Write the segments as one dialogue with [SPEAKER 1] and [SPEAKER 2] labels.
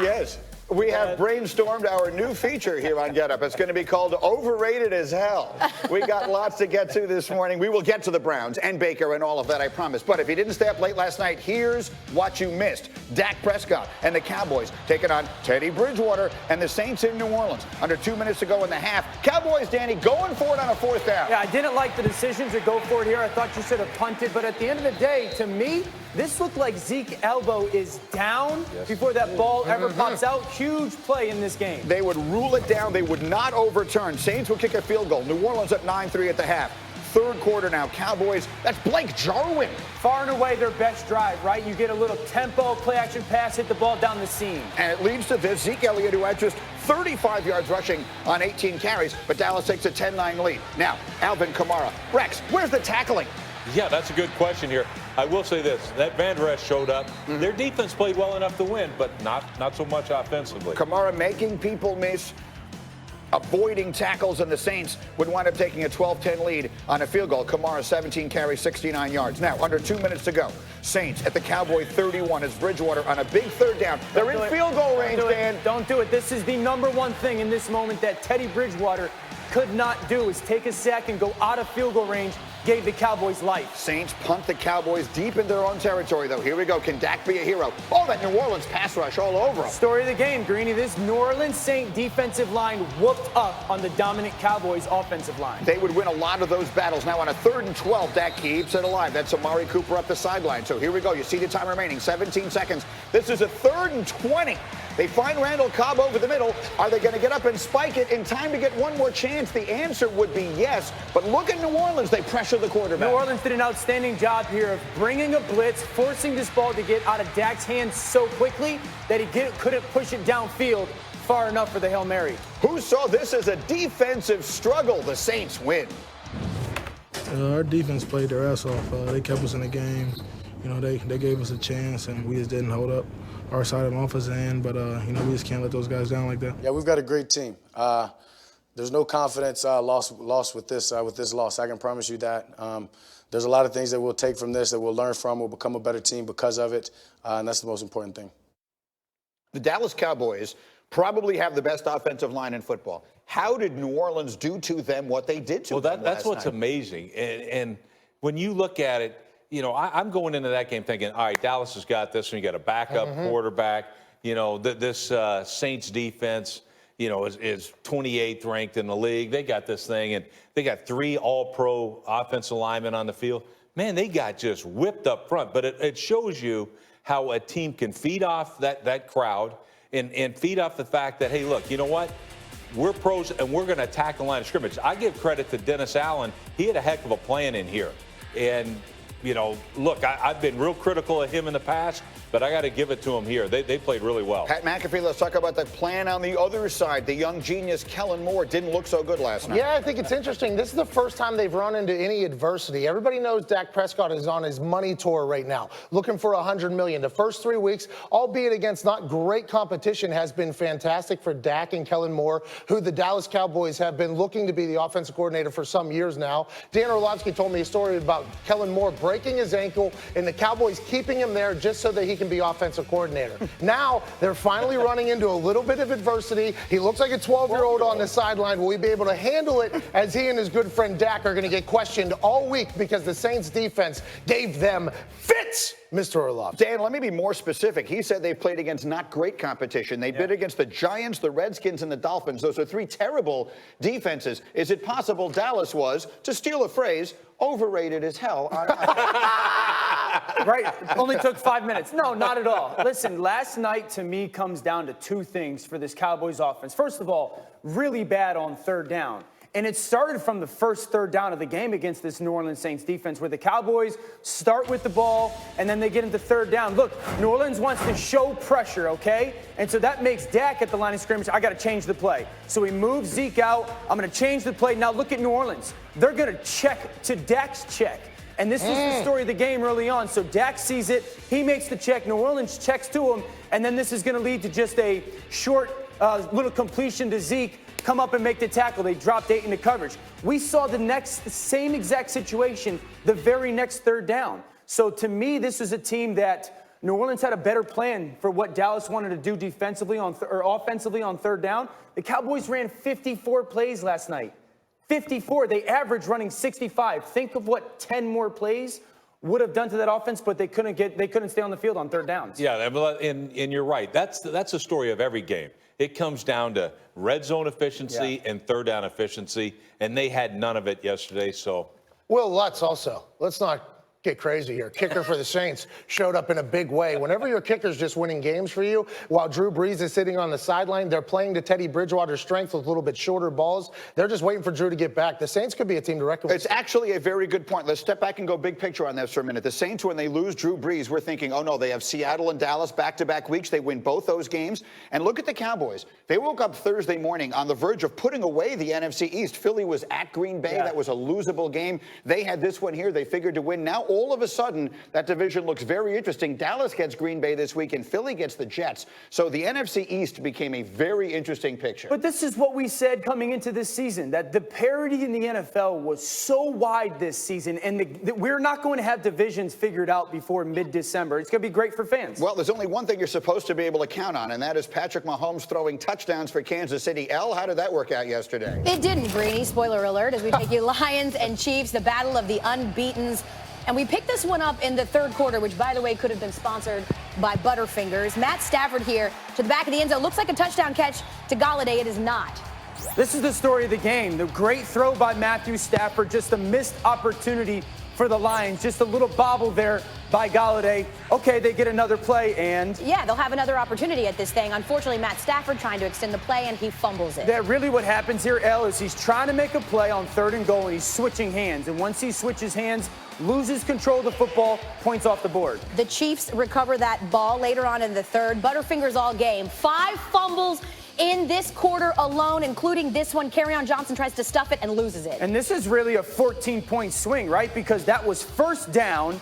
[SPEAKER 1] Yes. We have brainstormed our new feature here on Get Up. It's going to be called Overrated as Hell. We got lots to get to this morning. We will get to the Browns and Baker and all of that, I promise. But if you didn't stay up late last night, here's what you missed. Dak Prescott and the Cowboys taking on Teddy Bridgewater and the Saints in New Orleans. Under 2 minutes to go in the half. Cowboys, Danny, going for it on a fourth down.
[SPEAKER 2] Yeah, I didn't like the decision to go for it here. I thought you should have punted. But at the end of the day, to me, this looked like Zeke's elbow is down before that ball ever pops out. Huge play in this game.
[SPEAKER 1] They would rule it down. They would not overturn. Saints would kick a field goal. New Orleans at 9-3 at the half. Third quarter now. Cowboys, that's Blake Jarwin.
[SPEAKER 2] Far and away their best drive, right? You get a little tempo, play-action pass, hit the ball down the seam.
[SPEAKER 1] And it leads to this. Zeke Elliott, who had just 35 yards rushing on 18 carries, but Dallas takes a 10-9 lead. Now, Alvin Kamara. Rex, where's the tackling?
[SPEAKER 3] Yeah, that's a good question here. I will say this. That Van Der Esch showed up. Their defense played well enough to win, but not so much offensively.
[SPEAKER 1] Kamara making people miss, avoiding tackles, and the Saints would wind up taking a 12-10 lead on a field goal. Kamara 17 carries, 69 yards. Now, under 2 minutes to go. Saints at the Cowboy 31 as Bridgewater on a big third down. They're in field goal range, Dan.
[SPEAKER 2] Don't do it. This is the number one thing in this moment that Teddy Bridgewater could not do is take a sack and go out of field goal range. Gave the Cowboys life.
[SPEAKER 1] Saints punt the Cowboys deep in their own territory, though. Here we go. Can Dak be a hero? Oh, that New Orleans pass rush all over him.
[SPEAKER 2] Story of the game, Greeny. This New Orleans Saint defensive line whooped up on the dominant Cowboys offensive line.
[SPEAKER 1] They would win a lot of those battles. Now on a 3rd and 12, Dak keeps it alive. That's Amari Cooper up the sideline. So here we go. You see the time remaining, 17 seconds. This is a 3rd and 20. They find Randall Cobb over the middle. Are they going to get up and spike it in time to get one more chance? The answer would be yes. But look at New Orleans. They pressure the quarterback.
[SPEAKER 2] New Orleans did an outstanding job here of bringing a blitz, forcing this ball to get out of Dak's hands so quickly that he couldn't push it downfield far enough for the Hail Mary.
[SPEAKER 1] Who saw this as a defensive struggle? The Saints win.
[SPEAKER 4] Our defense played their ass off. They kept us in the game. You know, they gave us a chance, and we just didn't hold up our side of the offensive end. But, you know, we just can't let those guys down like that.
[SPEAKER 5] Yeah, we've got a great team. There's no confidence lost with this loss. I can promise you that. There's a lot of things that we'll take from this, that we'll learn from. We'll become a better team because of it, and that's the most important thing.
[SPEAKER 1] The Dallas Cowboys probably have the best offensive line in football. How did New Orleans do to them what they did to them
[SPEAKER 3] that's what's
[SPEAKER 1] night?
[SPEAKER 3] Amazing. And when you look at it, you know, I'm going into that game thinking, all right, Dallas has got this, and you got a backup quarterback. You know, this Saints defense, you know, is 28th ranked in the league. They got this thing, and they got 3 all-pro offensive linemen on the field. Man, they got just whipped up front. But it shows you how a team can feed off that crowd and feed off the fact that, hey, look, you know what? We're pros, and we're going to attack the line of scrimmage. I give credit to Dennis Allen. He had a heck of a plan in here. And, you know, look, I've been real critical of him in the past, but I got to give it to him here. They played really well.
[SPEAKER 1] Pat McAfee, let's talk about the plan on the other side. The young genius, Kellen Moore, didn't look so good last night.
[SPEAKER 6] Yeah, I think it's interesting. This is the first time they've run into any adversity. Everybody knows Dak Prescott is on his money tour right now, looking for $100 million. The first 3 weeks, albeit against not great competition, has been fantastic for Dak and Kellen Moore, who the Dallas Cowboys have been looking to be the offensive coordinator for some years now. Dan Orlovsky told me a story about Kellen Moore breaking his ankle and the Cowboys keeping him there just so that he can be offensive coordinator. Now they're finally running into a little bit of adversity. He looks like a 12-year-old on the sideline. Will he be able to handle it as he and his good friend Dak are going to get questioned all week because the Saints defense gave them fits, Mr. Orlovsky?
[SPEAKER 1] Dan, let me be more specific. He said they played against not great competition. They bid against the Giants, the Redskins, and the Dolphins. Those are 3 terrible defenses. Is it possible Dallas was, to steal a phrase, overrated as hell on
[SPEAKER 2] Right. Only took 5 minutes. No, not at all. Listen, last night to me comes down to 2 things for this Cowboys offense. First of all, really bad on 3rd down. And it started from the first 3rd down of the game against this New Orleans Saints defense, where the Cowboys start with the ball and then they get into 3rd down. Look, New Orleans wants to show pressure, okay? And so that makes Dak at the line of scrimmage. I got to change the play. So he moves Zeke out. I'm going to change the play. Now look at New Orleans. They're going to check to Dak's check. And this was the story of the game early on. So Dak sees it. He makes the check. New Orleans checks to him. And then this is going to lead to just a short little completion to Zeke. Come up and make the tackle. They dropped 8 into coverage. We saw the same exact situation the very next 3rd down. So to me, this is a team that New Orleans had a better plan for what Dallas wanted to do defensively or offensively on third down. The Cowboys ran 54 plays last night. 54. They averaged running 65. Think of what 10 more plays would have done to that offense, but they couldn't stay on the field on third downs.
[SPEAKER 3] Yeah, and you're right. That's the story of every game. It comes down to red zone efficiency and third down efficiency, and they had none of it yesterday. So,
[SPEAKER 6] Will Lutz also. Let's not get crazy here. Kicker for the Saints showed up in a big way. Whenever your kicker's just winning games for you, while Drew Brees is sitting on the sideline, they're playing to Teddy Bridgewater's strength with a little bit shorter balls. They're just waiting for Drew to get back. The Saints could be a team to reckon with.
[SPEAKER 1] It's actually a very good point. Let's step back and go big picture on this for a minute. The Saints, when they lose Drew Brees, we're thinking, oh no, they have Seattle and Dallas back-to-back weeks. They win both those games. And look at the Cowboys. They woke up Thursday morning on the verge of putting away the NFC East. Philly was at Green Bay. That was a losable game. They had this one here. They figured to win. Now, all of a sudden, that division looks very interesting. Dallas gets Green Bay this week, and Philly gets the Jets. So the NFC East became a very interesting picture.
[SPEAKER 2] But this is what we said coming into this season, that the parity in the NFL was so wide this season, and we're not going to have divisions figured out before mid-December. It's going to be great for fans.
[SPEAKER 1] Well, there's only one thing you're supposed to be able to count on, and that is Patrick Mahomes throwing touchdowns for Kansas City. Elle, how did that work out yesterday?
[SPEAKER 7] It didn't, Greeny. Spoiler alert, as we take you Lions and Chiefs, the battle of the unbeatens. And we picked this one up in the third quarter, which, by the way, could have been sponsored by Butterfingers. Matt Stafford here to the back of the end zone. Looks like a touchdown catch to Galladay. It is not.
[SPEAKER 2] This is the story of the game. The great throw by Matthew Stafford, just a missed opportunity for the Lions. Just a little bobble there by Galladay. Okay, they get another play, and
[SPEAKER 7] yeah, they'll have another opportunity at this thing. Unfortunately, Matt Stafford trying to extend the play, and he fumbles it.
[SPEAKER 2] That really what happens here, Elle, is he's trying to make a play on third and goal, and he's switching hands. And once he switches hands, loses control of the football, points off the board.
[SPEAKER 7] The Chiefs recover that ball later on in the third. Butterfingers all game. 5 fumbles in this quarter alone, including this one. Kerryon Johnson tries to stuff it and loses it.
[SPEAKER 2] And this is really a 14-point swing, right? Because that was first down.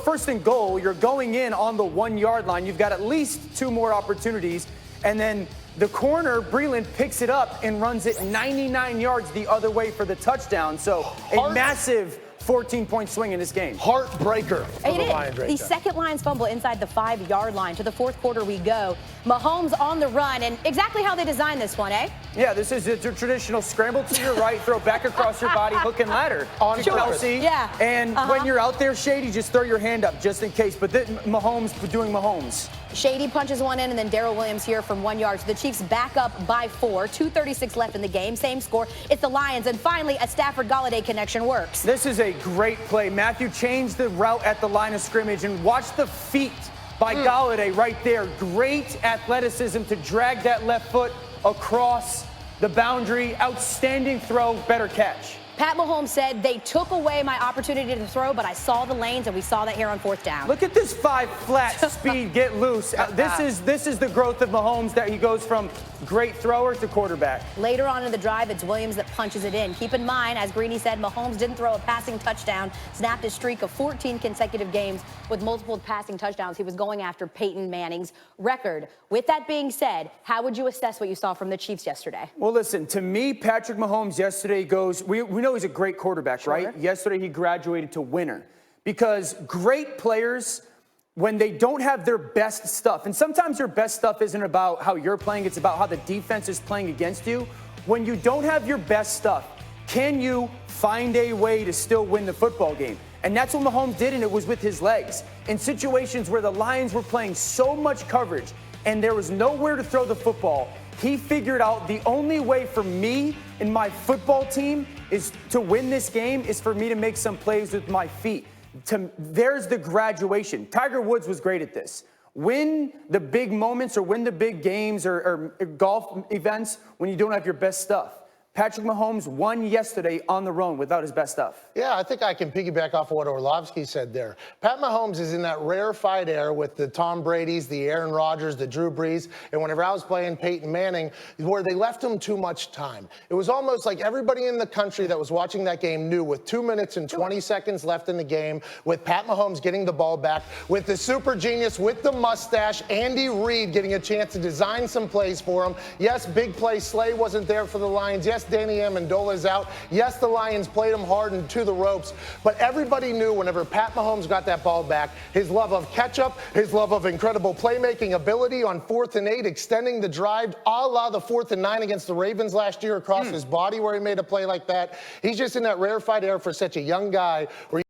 [SPEAKER 2] First and goal. You're going in on the 1-yard line. You've got at least 2 more opportunities. And then the corner, Breeland, picks it up and runs it 99 yards the other way for the touchdown. So a massive 14-point swing in this game.
[SPEAKER 6] Heartbreaker for the Lions right
[SPEAKER 7] The
[SPEAKER 6] there.
[SPEAKER 7] second Lions fumble inside the 5-yard line. To the fourth quarter we go. Mahomes on the run, and exactly how they designed this one, eh?
[SPEAKER 2] Yeah, this is a traditional scramble to your right, throw back across your body, hook and ladder. On Kelsey.
[SPEAKER 7] Yeah.
[SPEAKER 2] And when you're out there, Shady, just throw your hand up just in case. But Mahomes doing Mahomes.
[SPEAKER 7] Shady punches one in, and then Darrell Williams here from 1 yard. So the Chiefs back up by 4. 2:36 left in the game. Same score. It's the Lions, and finally a Stafford-Galladay connection works.
[SPEAKER 2] This is a great play. Matthew changed the route at the line of scrimmage, and watch the feet by Galladay right there. Great athleticism to drag that left foot across the boundary. Outstanding throw, better catch.
[SPEAKER 7] Pat Mahomes said, they took away my opportunity to throw, but I saw the lanes, and we saw that here on 4th down.
[SPEAKER 2] Look at this 5 flat speed, get loose. This is the growth of Mahomes, that he goes from great thrower to quarterback.
[SPEAKER 7] Later on in the drive, it's Williams that punches it in. Keep in mind, as Greeny said, Mahomes didn't throw a passing touchdown, snapped his streak of 14 consecutive games with multiple passing touchdowns. He was going after Peyton Manning's record. With that being said, how would you assess what you saw from the Chiefs yesterday?
[SPEAKER 2] Well, listen, to me, Patrick Mahomes yesterday goes, we know he's a great quarterback, right? Yesterday he graduated to winner, because great players, when they don't have their best stuff, and sometimes your best stuff isn't about how you're playing, it's about how the defense is playing against you. When you don't have your best stuff, can you find a way to still win the football game? And that's what Mahomes did, and it was with his legs. In situations where the Lions were playing so much coverage and there was nowhere to throw the football, he figured out the only way for me and my football team is to win this game is for me to make some plays with my feet. There's the graduation. Tiger Woods was great at this. Win the big moments or win the big games or golf events when you don't have your best stuff. Patrick Mahomes won yesterday on the run without his best stuff.
[SPEAKER 6] Yeah, I think I can piggyback off of what Orlovsky said there. Pat Mahomes is in that rarefied air with the Tom Brady's, the Aaron Rodgers, the Drew Brees, and whenever I was playing Peyton Manning, where they left him too much time. It was almost like everybody in the country that was watching that game knew with 2 minutes and 20 seconds left in the game, with Pat Mahomes getting the ball back, with the super genius with the mustache, Andy Reid getting a chance to design some plays for him. Yes, big play Slay wasn't there for the Lions. Yes, Yes, Danny Amendola is out. Yes, the Lions played him hard and to the ropes. But everybody knew whenever Pat Mahomes got that ball back, his love of catch-up, his love of incredible playmaking ability on 4th and 8, extending the drive, a la the 4th and 9 against the Ravens last year across his body where he made a play like that. He's just in that rarefied air for such a young guy. Where